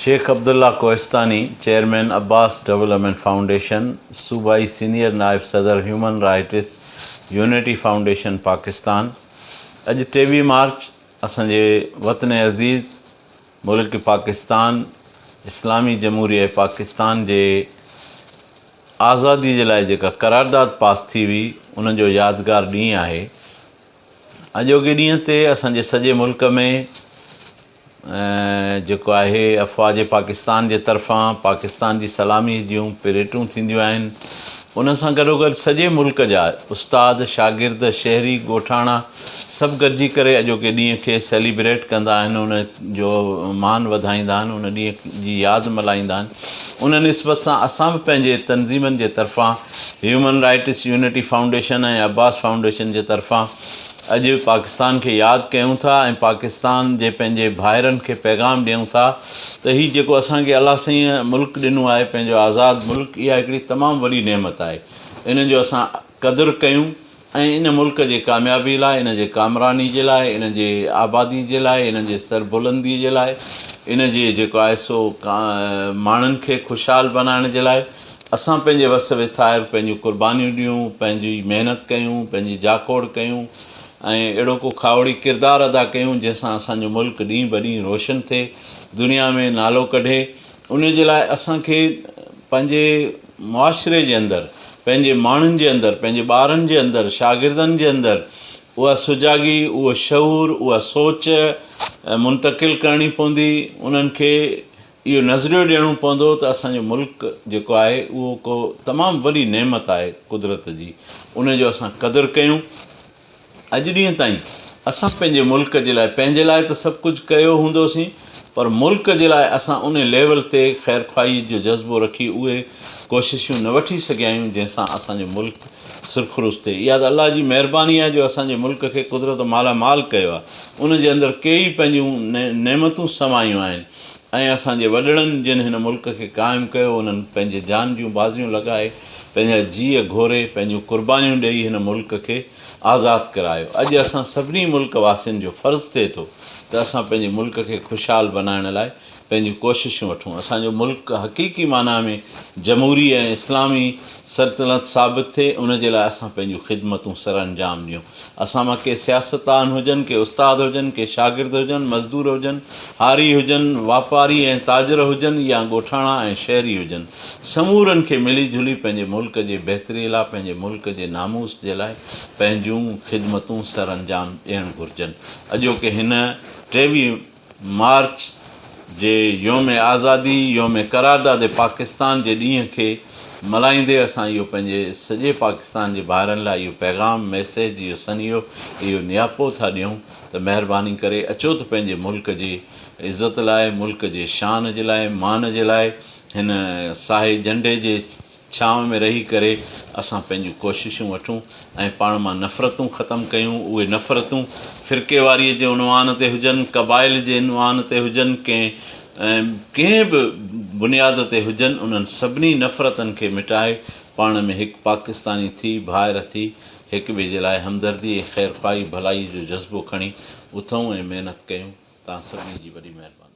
Sheikh Abdullah Kohistani, chairman Abbas development foundation, सूबाई senior नायब सदर human rights unity foundation Pakistan. अॼु 23 मार्च असांजे वतन अज़ीज़ मुल्क पाकिस्तान इस्लामी जमहूरिया पाकिस्तान जे आज़ादी जे लाइ जेका करारदाद पास थी हुई उन जो यादगार ॾींहुं आहे। अॼोके ॾींहं ते असांजे सॼे मुल्क में जेको आहे अफ़वाज पाकिस्तान जे तरफ़ां पाकिस्तान जी सलामी जूं परेडूं थींदियूं आहिनि। उन सां गॾोगॾु सॼे मुल्क जा उस्ताद, शागिर्द, शहरी, ॻोठाणा सभु गॾिजी करे अॼोके ॾींहं खे सेलिब्रेट कंदा आहिनि, उन जो मान वधाईंदा आहिनि, उन ॾींहं जी यादि मल्हाईंदा आहिनि। उन निस्बत सां असां बि पंहिंजे तनज़ीमनि जे तरफ़ां ह्यूमन राइट्स यूनिटी फाउंडेशन ऐं अब्बास फाउंडेशन जे तरफ़ां अॼु पाकिस्तान खे यादि कयूं था ऐं पाकिस्तान जे पंहिंजे भाइरनि खे पैगाम ॾियूं था त हीउ जेको असांखे अलाह साईं मुल्क ॾिनो आहे, पंहिंजो आज़ादु मुल्क, इहा हिकिड़ी तमामु वॾी नेमत आहे। इन जो असां क़दुरु कयूं ऐं इन मुल्क जे कामयाबी लाइ, इन जे कामरानी जे लाइ, इन जे आबादी जे लाइ, इन जे सरबुलंदी जे लाइ, इन जे जेको आहे सो माण्हुनि खे ख़ुशहाल बनाइण जे लाइ असां पंहिंजे वस विथाइल पंहिंजूं क़ुर्बानियूं ॾियूं, पंहिंजी महिनत कयूं, पंहिंजी जाकोड़ कयूं ऐं अहिड़ो को खावड़ी किरदारु अदा कयूं जंहिंसां असांजो मुल्क ॾींहुं ब ॾींहुं रोशन थिए, दुनिया में नालो कढे। उन जे लाइ असांखे पंहिंजे मुआशिरे जे अंदरि, पंहिंजे माण्हुनि जे अंदरि, पंहिंजे ॿारनि जे अंदरि, शागिर्दनि जे अंदरि उहा सुजागी, उहो शऊर, उहा सोच मुंतक़िल करणी पवंदी। उन्हनि खे इहो नज़रियो ॾियणो पवंदो त असांजो मुल्क जेको आहे उहो को तमामु वॾी नेमत आहे कुदरत जी, उन जो असां क़दुरु कयूं। अॼु ॾींहं ताईं असां पंहिंजे मुल्क जे लाइ, पंहिंजे लाइ त सभु कुझु कयो हूंदोसीं, पर मुल्क जे लाइ असां उन लेवल ते ख़ैर ख़्वाही जो जज़्बो रखी उहे कोशिशूं न वठी सघिया आहियूं जंहिंसां असांजो मुल्क सुरख़ुरुस थिए। इहा त अलाह जी महिरबानी आहे जो असांजे मुल्क खे कुदरत मालामाल कयो आहे। उन जे अंदरि कई पंहिंजूं नेमतूं समायूं आहिनि ऐं असांजे वॾड़नि जिन हिन मुल्क खे क़ाइमु कयो, उन्हनि पंहिंजे जान जूं बाज़ियूं लॻाए, पंहिंजा जीअ घोरे, पंहिंजूं क़ुर्बानियूं ॾेई हिन मुल्क खे आज़ादु करायो। अॼु असां सभिनी मुल्क वासियुनि जो फ़र्ज़ु थिए थो त असां पंहिंजे मुल्क खे ख़ुशहाल बनाइण लाइ पंहिंजूं कोशिशूं वठूं। असांजो मुल्क हक़ीक़ी माना में जमहूरी ऐं इस्लामी सल्तनत साबित थिए, उन जे लाइ असां पंहिंजूं ख़िदमतूं सर अंजाम ॾियूं। असां मां के सियासतदान हुजनि, के उस्ताद हुजनि, के शागिर्द हुजनि, मज़दूर हुजनि, हारी हुजनि, वापारी ऐं ताजर हुजनि या ॻोठाणा ऐं शहरी हुजनि, समूरनि खे मिली जुली पंहिंजे मुल्क जे बहितरी लाइ, पंहिंजे मुल्क जे नामूस जे लाइ पंहिंजूं ख़िदमतूं सर अंजाम ॾियणु घुरिजनि। अॼोके हिन 23 मार्च जे योम आज़ादी, योम करारदाद पाकिस्तान जे ॾींहं खे मल्हाईंदे असां इहो पंहिंजे सॼे पाकिस्तान जे ॿारनि लाइ इहो पैगाम, मैसेज, इहो सनियो, इहो नियापो था ॾियूं त महिरबानी करे अचो त पंहिंजे मुल्क जी इज़त लाइ, मुल्क जे शान जे लाइ, मान जे लाइ हिन साहे झंडे जे छांव में रही करे असां पंहिंजूं कोशिशूं वठूं ऐं पाण मां नफ़रतूं ख़तमु कयूं। उहे नफ़रतूं फ़िरक़ेवारीअ जे उनवान ते हुजनि, क़बाइल जे उनवान ते हुजनि, कंहिं बि बुनियाद ते हुजनि, उन्हनि सभिनी नफ़रतनि खे मिटाए पाण में हिकु पाकिस्तानी थी, भाइर थी, हिक ॿिए जे लाइ हमदर्दी ऐं ख़ैर ख़्वाही भलाई जो जज़्बो खणी उथूं ऐं महिनत कयूं। तव्हां सभिनी जी वॾी महिरबानी।